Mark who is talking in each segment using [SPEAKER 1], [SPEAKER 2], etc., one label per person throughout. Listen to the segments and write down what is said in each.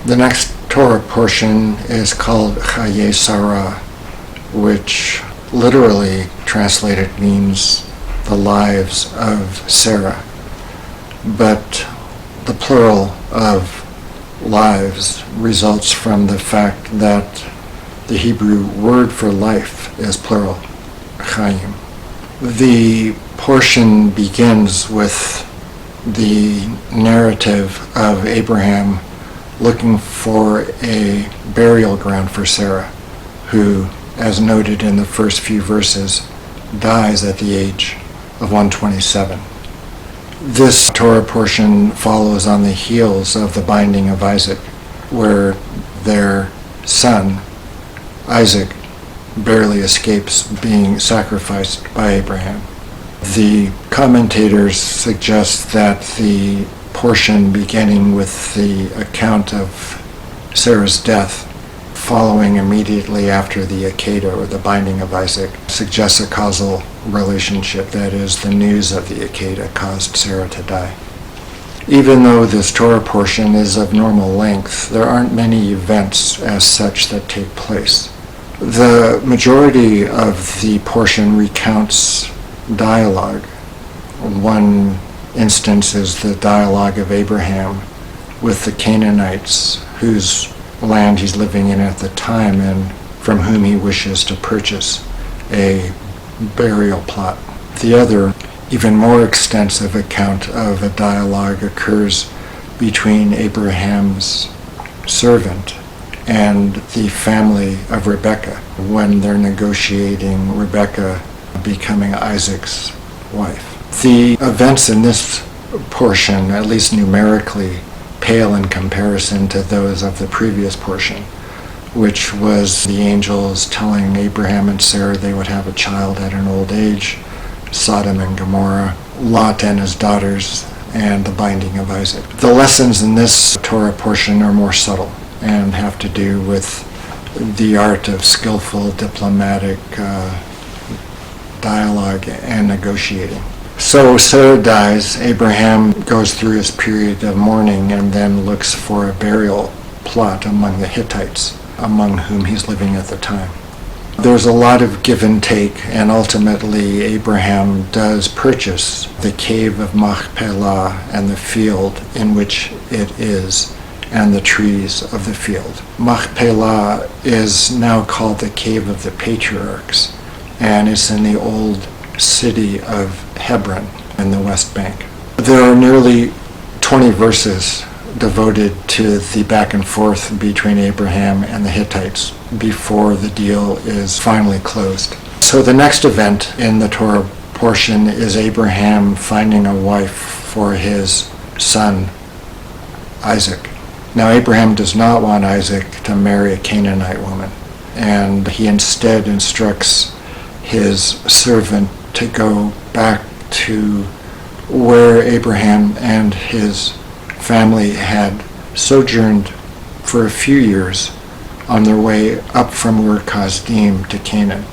[SPEAKER 1] The next Torah portion is called Chayei, which literally translated means the lives of Sarah. But the plural of lives results from the fact that the Hebrew word for life is plural, Chaim. The portion begins with the narrative of Abraham looking for a burial ground for Sarah, who, as noted in the first few verses, dies at the age of 127. This Torah portion follows on the heels of the binding of Isaac, where their son, Isaac, barely escapes being sacrificed by Abraham. The commentators suggest that the portion beginning with the account of Sarah's death, following immediately after the Akedah, or the binding of Isaac, suggests a causal relationship. That is, the news of the Akedah caused Sarah to die. Even though this Torah portion is of normal length, there aren't many events as such that take place. The majority of the portion recounts dialogue. One instance is the dialogue of Abraham with the Canaanites, whose land he's living in at the time and from whom he wishes to purchase a burial plot. The other, even more extensive account of a dialogue occurs between Abraham's servant and the family of Rebekah when they're negotiating Rebekah becoming Isaac's wife. The events in this portion, at least numerically, pale in comparison to those of the previous portion, which was the angels telling Abraham and Sarah they would have a child at an old age, Sodom and Gomorrah, Lot and his daughters, and the binding of Isaac. The lessons in this Torah portion are more subtle and have to do with the art of skillful diplomatic dialogue and negotiating. So Sarah dies, Abraham goes through his period of mourning and then looks for a burial plot among the Hittites, among whom he's living at the time. There's a lot of give and take, and ultimately Abraham does purchase the Cave of Machpelah and the field in which it is, and the trees of the field. Machpelah is now called the Cave of the Patriarchs, and it's in the old city of Hebron in the West Bank. There are nearly 20 verses devoted to the back and forth between Abraham and the Hittites before the deal is finally closed. So the next event in the Torah portion is Abraham finding a wife for his son Isaac. Now Abraham does not want Isaac to marry a Canaanite woman, and he instead instructs his servant to go back to where Abraham and his family had sojourned for a few years on their way up from Ur Kasdim to Canaan.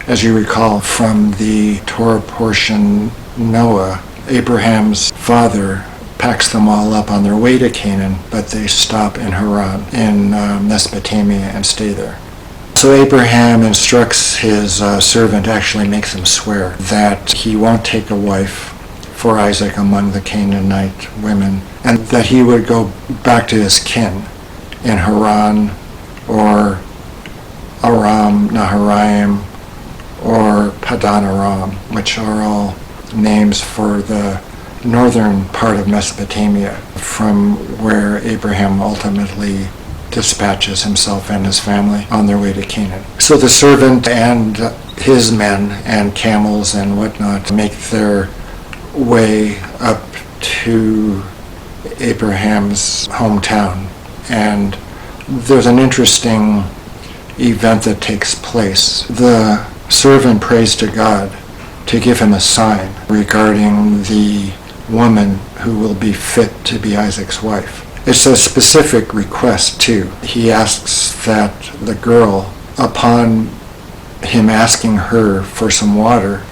[SPEAKER 1] As you recall from the Torah portion, Noah, Abraham's father, packs them all up on their way to Canaan, but they stop in Haran in Mesopotamia and stay there. So Abraham instructs his servant, actually makes him swear, that he won't take a wife for Isaac among the Canaanite women, and that he would go back to his kin in Haran or Aram Naharaim or Padan Aram, which are all names for the northern part of Mesopotamia, from where Abraham ultimately dispatches himself and his family on their way to Canaan. So the servant and his men and camels and whatnot make their way up to Abraham's hometown, and there's an interesting event that takes place. The servant prays to God to give him a sign regarding the woman who will be fit to be Isaac's wife. It's a specific request too. He asks that the girl, upon him asking her for some water,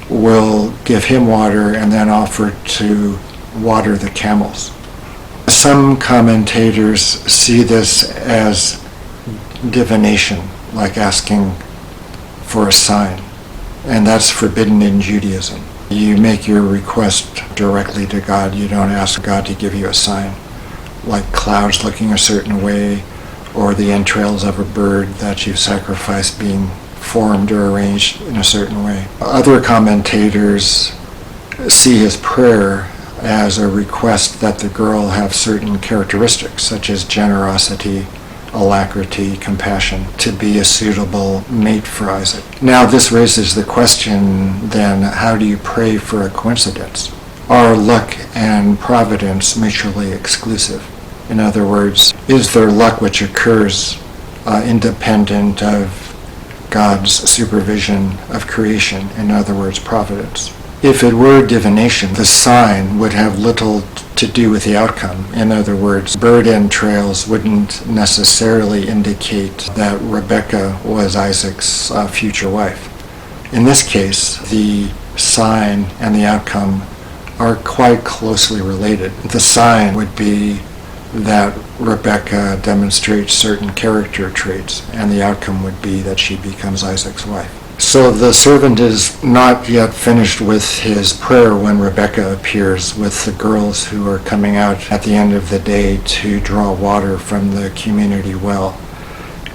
[SPEAKER 1] will give him water and then offer to water the camels. Some commentators see this as divination, like asking for a sign, and that's forbidden in Judaism. You make your request directly to God. You don't ask God to give you a sign, like clouds looking a certain way, or the entrails of a bird that you've sacrificed being formed or arranged in a certain way. Other commentators see his prayer as a request that the girl have certain characteristics, such as generosity, alacrity, compassion, to be a suitable mate for Isaac. Now this raises the question then, how do you pray for a coincidence? Are luck and providence mutually exclusive? In other words, is there luck which occurs independent of God's supervision of creation? In other words, providence. If it were divination, the sign would have little to do with the outcome. In other words, bird entrails wouldn't necessarily indicate that Rebekah was Isaac's future wife. In this case, the sign and the outcome are quite closely related. The sign would be that Rebekah demonstrates certain character traits, and the outcome would be that she becomes Isaac's wife. So the servant is not yet finished with his prayer when Rebekah appears with the girls who are coming out at the end of the day to draw water from the community well.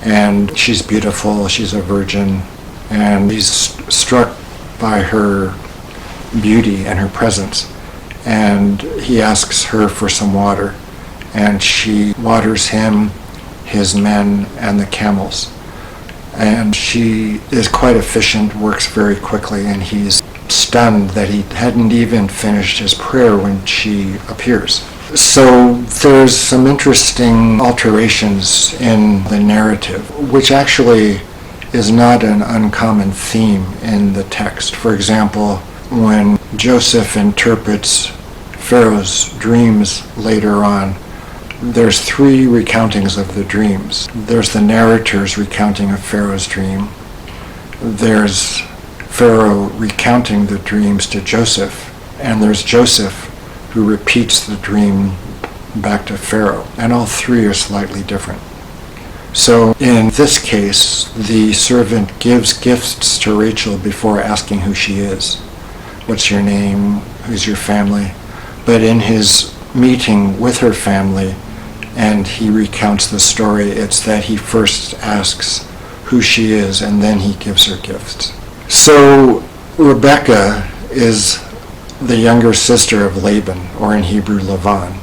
[SPEAKER 1] And she's beautiful, she's a virgin, and he's struck by her beauty and her presence. And he asks her for some water, and she waters him, his men, and the camels. And she is quite efficient, works very quickly, and he's stunned that he hadn't even finished his prayer when she appears. So there's some interesting alterations in the narrative, which actually is not an uncommon theme in the text. For example, when Joseph interprets Pharaoh's dreams later on, there's three recountings of the dreams. There's the narrator's recounting of Pharaoh's dream. There's Pharaoh recounting the dreams to Joseph. And there's Joseph who repeats the dream back to Pharaoh. And all three are slightly different. So in this case, the servant gives gifts to Rachel before asking who she is. What's your name? Who's your family? But in his meeting with her family, and he recounts the story, it's that he first asks who she is, and then he gives her gifts. So Rebekah is the younger sister of Laban, or in Hebrew, Laban.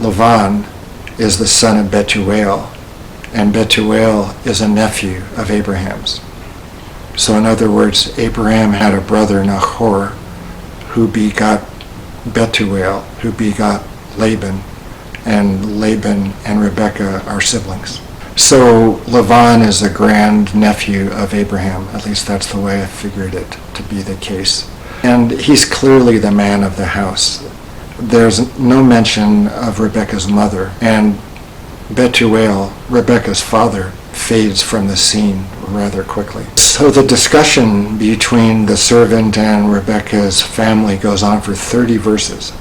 [SPEAKER 1] Laban is the son of Bethuel, and Bethuel is a nephew of Abraham's. So in other words, Abraham had a brother, Nahor, who begot Bethuel, who begot Laban, and Laban and Rebekah are siblings. So Laban is a grand nephew of Abraham, at least that's the way I figured it to be the case. And he's clearly the man of the house. There's no mention of Rebekah's mother, and Bethuel, Rebekah's father, fades from the scene rather quickly. So the discussion between the servant and Rebekah's family goes on for 30 verses,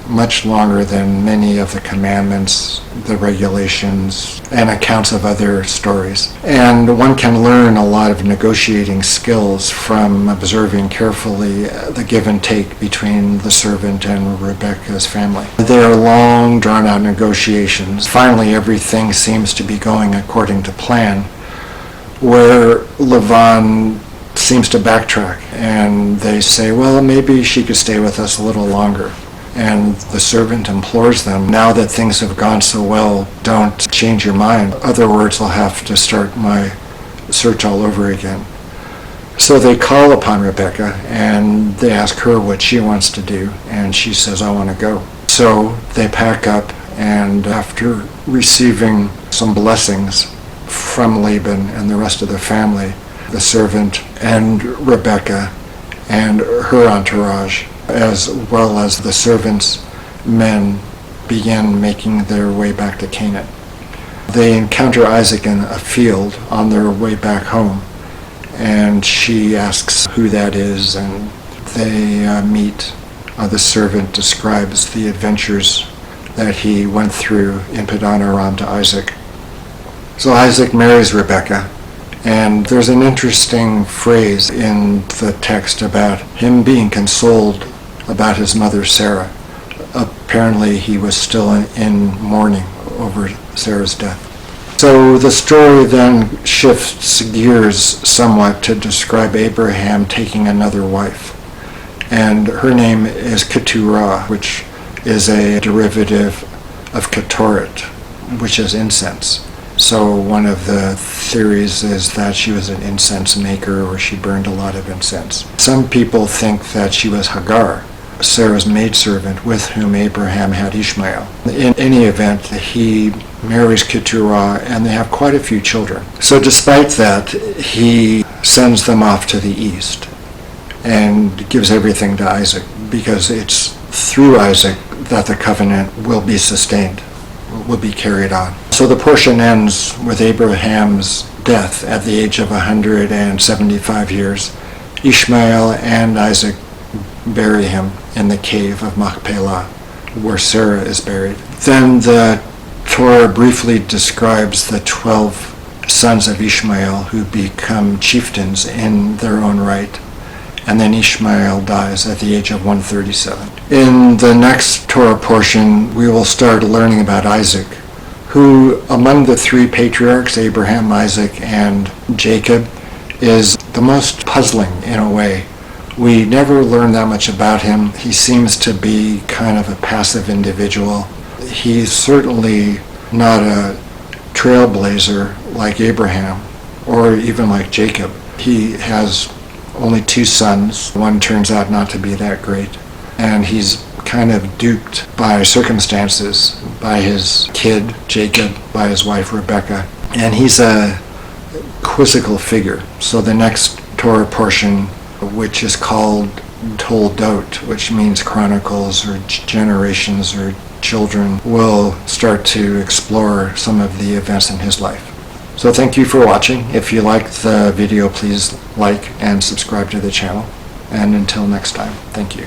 [SPEAKER 1] much longer than many of the commandments, the regulations, and accounts of other stories. And one can learn a lot of negotiating skills from observing carefully the give and take between the servant and Rebekah's family. They are long, drawn-out negotiations. Finally, everything seems to be going according to plan, where Laban seems to backtrack, and they say, well, maybe she could stay with us a little longer. And the servant implores them, now that things have gone so well, don't change your mind. Other words, I'll have to start my search all over again. So they call upon Rebekah, and they ask her what she wants to do, and she says, I want to go. So they pack up, and after receiving some blessings from Laban and the rest of the family, the servant and Rebekah and her entourage, as well as the servant's men, began making their way back to Canaan. They encounter Isaac in a field on their way back home, and she asks who that is, and they meet. The servant describes the adventures that he went through in Padan Aram to Isaac. So Isaac marries Rebekah, and there's an interesting phrase in the text about him being consoled about his mother Sarah. Apparently he was still in mourning over Sarah's death. So the story then shifts gears somewhat to describe Abraham taking another wife. And her name is Keturah, which is a derivative of ketoret, which is incense. So one of the theories is that she was an incense maker, or she burned a lot of incense. Some people think that she was Hagar, Sarah's maidservant, with whom Abraham had Ishmael. In any event, he marries Keturah, and they have quite a few children. So despite that, he sends them off to the east and gives everything to Isaac, because it's through Isaac that the covenant will be sustained, will be carried on. So the portion ends with Abraham's death at the age of 175 years. Ishmael and Isaac bury him in the Cave of Machpelah, where Sarah is buried. Then the Torah briefly describes the 12 sons of Ishmael who become chieftains in their own right. And then Ishmael dies at the age of 137. In the next Torah portion, we will start learning about Isaac, who among the three patriarchs, Abraham, Isaac, and Jacob, is the most puzzling in a way. We never learn that much about him. He seems to be kind of a passive individual. He's certainly not a trailblazer like Abraham or even like Jacob. He has only 2 sons. One turns out not to be that great. And he's kind of duped by circumstances, by his kid, Jacob, by his wife, Rebekah. And he's a quizzical figure. So the next Torah portion, which is called Toldot, which means chronicles or generations or children, will start to explore some of the events in his life. So thank you for watching. If you liked the video, please like and subscribe to the channel. And until next time, thank you.